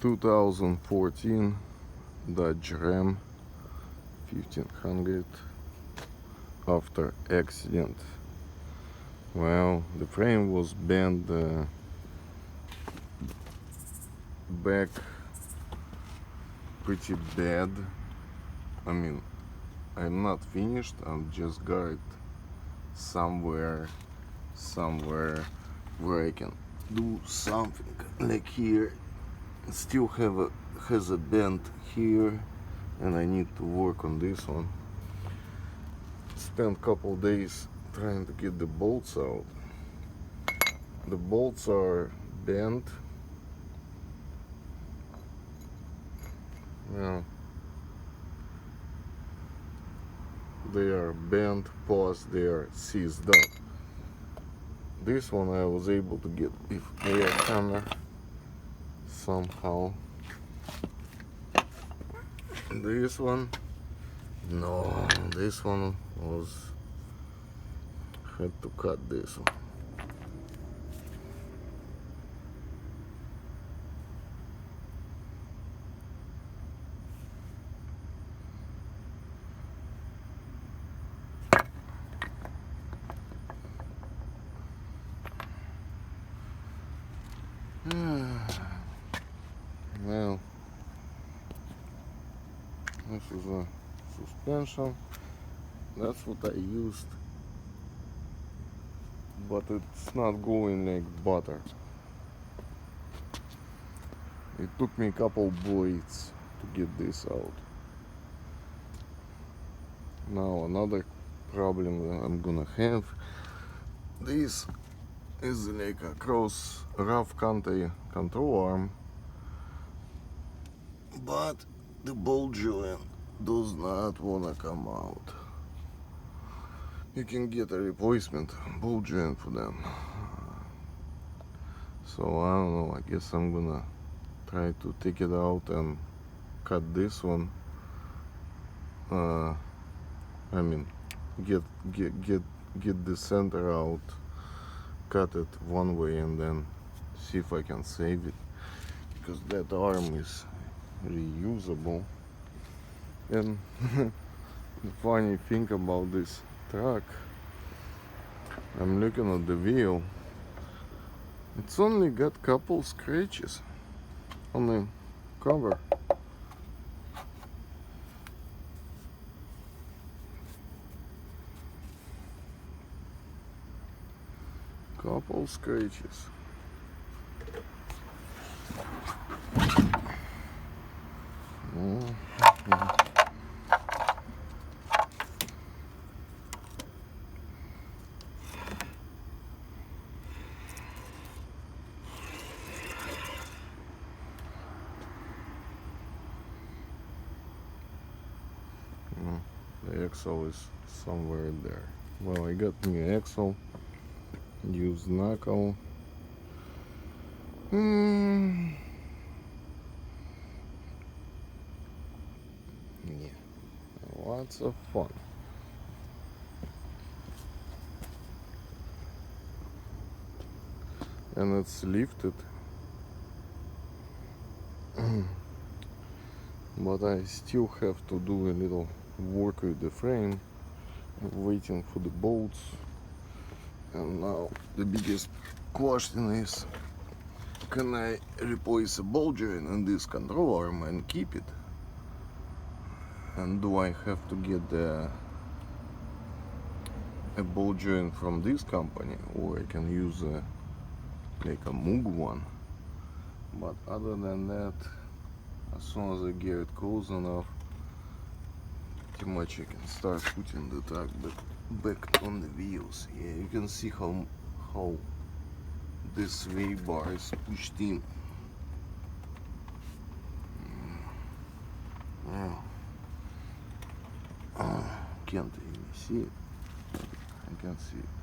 2014 Dodge Ram 1500 after accident. Well, the frame was bent back pretty bad. I mean, I'm not finished, I'm just got it somewhere where I can do something. Like here, it still has a bend here, and I need to work on this one. Spent a couple days trying to get the bolts out. The bolts are bent. Yeah. They are bent, plus they are seized up. This one I was able to get with air hammer somehow. This one, no, this one had to cut this one. Well, this is a suspension. That's what I used, but it's not going like butter. It took me a couple blades to get this out. Now another problem that I'm gonna have, this is like a cross rough country control arm, but the ball joint does not wanna come out. You can get a replacement ball joint for them. So I don't know, I guess I'm gonna try to take it out and cut this one. I mean, get the center out, cut it one way, and then see if I can save it, because that arm is reusable. And the funny thing about this truck, I'm looking at the wheel, it's only got couple scratches on the cover. Couple scratches. The axle is somewhere there. Well, I got new axle, used knuckle. Yeah, lots of fun. And it's lifted. But I still have to do a little work with the frame, waiting for the bolts. And now the biggest question is, can I replace a ball joint in this control arm and keep it? And do I have to get a ball joint from this company, or I can use like a moog one? But other than that, as soon as I get it close enough, pretty much I can start putting the truck back on the wheels. Yeah, you can see how this sway bar is pushed in. Can't even see it. I can see it.